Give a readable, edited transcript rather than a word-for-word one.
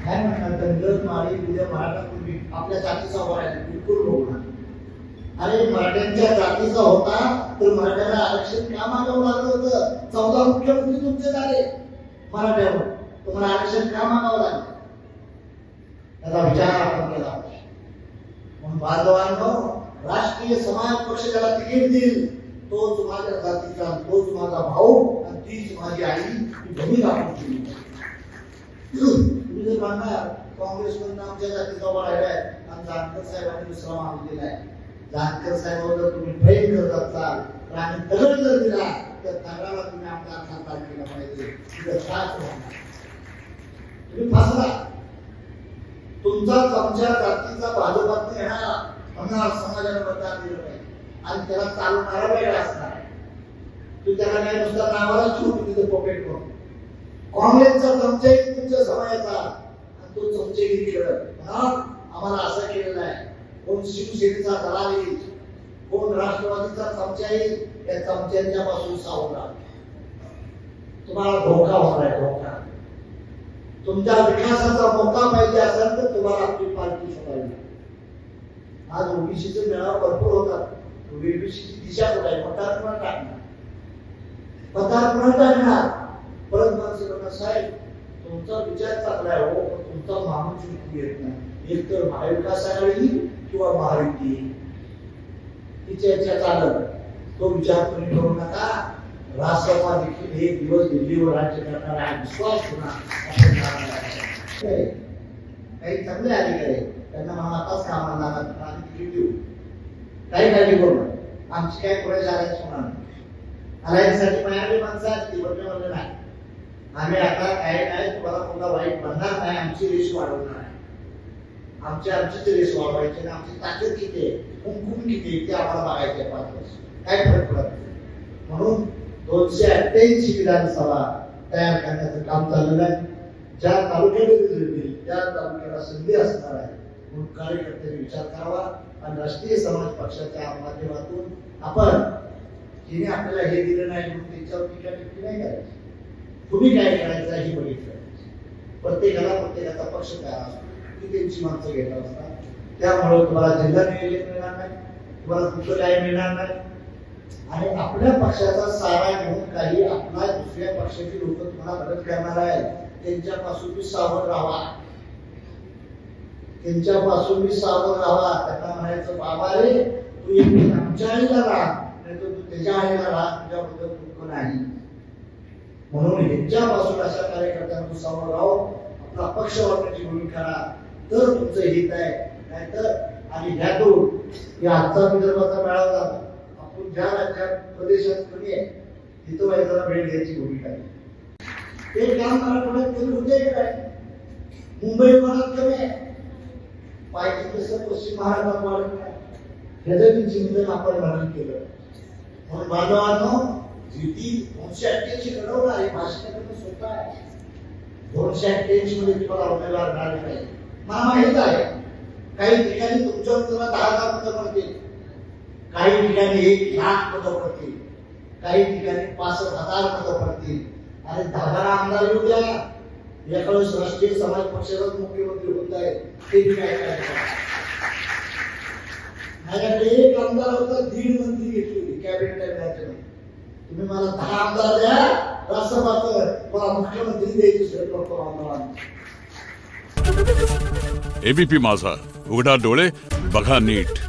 काय म्हणणार दंगल माळी उद्या मराठा कुणबी आपल्या जातीचा व्हायला बिलकुल होणार. अरे मराठ्यांच्या जातीचा होता तर मराठ्याला आरक्षण का मागावं लागलं होतं? 14 मुख्यमंत्री तुमचे झाले मराठ्यावर, तुम्हाला आरक्षण का मागावं लागलं? त्याचा विचार आपण केला. म्हणून बांधवांनो, राष्ट्रीय समाज पक्ष ज्याला तिकीट देईल तोच माझ्या जातीचा, तोच माझा भाऊ आणि तीच माझी आई, ही भूमिका आपण केली. तुम्ही जर म्हणणार काँग्रेसमधून आमच्या जातीचा उभा राहिलाय आणि जानकर साहेबांनी दुसरा मागून दिलाय, जानकर साहेबांवर जर तुम्ही प्रेम करत असाल तर आम्ही दगड जर दिला तर दगडाला तुम्ही आपला खासदार केला पाहिजे. तुम्ही फसला. तुमचाच आमच्या जातीचा भाजपात येणारा होणार समाजाने मतदान दिलं पाहिजे आणि त्याला चालवणारा वेगळा असणार. तू त्याला नाही नुसता नावाला छूट तिथे पॉकेट करून काँग्रेसचा चमचाही तुमच्या समाजाचा आणि तो चमचेगिरी करत आम्हाला असं केलेलं आहे. कोण शिवसेनेचा दलाल येईल, कोण राष्ट्रवादीचा चमचा येईल, त्या चमच्यांच्या पासून सावध राहा. तुम्हाला धोका होणार आहे. धोका. तुमच्या विकासाचा मौका पाहिजे असेल तर तुम्हाला आपली पार्टी सोडावी. आज ओबीसीचे मेळावा भरपूर होतात. ओबीसीची दिशा कुठे आहे? पतार्पण टाकणार, पतार्पण टाकणार. परत म्हणा साहेब तुमचा विचार चांगला आहे हो, पण तुमचा माणूस चुकी येत नाही. एक तर महाविकास आघाडी किंवा महायुती ही चर्चा चालत, तो विचार तुम्ही करू नका. राष्ट्रपा देखील एक दिवस दिल्लीवर राज्य करणार आहे, विश्वास होणार. काही चांगले अधिकारी त्यांना मला आताच कामाला लागत देऊ, काही काळजी करू नका. आमची काय पुढे जागायच होणार नाही. आलायसाठी माझ्याकडे माणसं आहेत ती बदलवले नाही. आम्ही आता काय नाही तुम्हाला कोणता वाईट बनणार नाही. आमची रेष वाढवणार आहे. आमची रेष वाढवायची आणि आमची ताकद किती आहे, कुंकुम किती आहे ते आम्हाला बघायचे 5 वर्ष. काय फरक पडत नाही. म्हणून 288 विधानसभा तयार करण्याचं काम चाललेलं आहे. ज्या तालुक्यामध्ये त्या तालुक्याला संधी असणार आहे म्हणून कार्यकर्त्यांनी विचार करावा आणि राष्ट्रीय समाज पक्षाच्या माध्यमातून आपण जिने आपल्याला हे दिलं नाही म्हणून त्याच्यावर टीका टिप्पणी नाही करायची. तुम्ही काय करायचं हे बघितलं. प्रत्येकाचा पक्ष काय असतो ती त्यांची माणसं घेत असतात. त्यामुळे तुम्हाला जिल्हा न्यायालय मिळणार नाही, तुम्हाला दुसरं काही मिळणार नाही. आणि आपल्या पक्षाचा सारा घेऊन काही आपला दुसऱ्या पक्षाची लोक तुम्हाला मदत करणार आहेत त्यांच्यापासून मी सावध राहा. त्यांच्यापासून मी सावध राहा. त्यांना म्हणायचं बाबा रे तू एक आमच्या आईला राहा नाही तर तू त्याच्या आईला राहा, तुझ्याबद्दल दुःख नाही. म्हणून ह्यांच्यापासून अशा कार्यकर्त्यांना तू सावध राहो. आपला पक्ष वापरण्याची भूमिका करा तर तुमचं हित आहे. नाहीतर आणि ह्यातून या आजचा विदर्भाचा मेळावा झाला. आपण ज्या राज्यात प्रदेशात कमी आहे तिथं व्हायचा भेट द्यायची भूमिका आहे. ते काम मराठवाड्यात कमी होते काय, मुंबई भागात कमी आहे, पाहिजे तसं पश्चिम महाराष्ट्रात वाढत नाही. ह्याचं चिंतन आपण म्हणून केलं. म्हणून बांधवांनो जी 288 घडवणार आहे भाषण करणं सोपं आहे. 288 मध्ये तुम्हाला उमेदवार मिळाले पाहिजे. मला माहित आहे काही ठिकाणी तुमच्या तुला 10,000 मतं पडतील, काही ठिकाणी 1,00,000 मतं पडतील, काही ठिकाणी 65,000 मतं पडतील. आणि 10 आमदार येऊ द्या. एका वेळेस राष्ट्रीय समाज पक्षाचाच मुख्यमंत्री होत आहे ते काय करायचं. माझ्याकडे एक आमदार होता, 1.5 मंत्री घेतली कॅबिनेट राज्यामध्ये. तुम्ही मला 10 आमदार द्या राष्ट्रपती, मला मुख्यमंत्री द्यायची सोय करतो आमदारांना. एबीपी माझा, उघडा डोळे बघा नीट.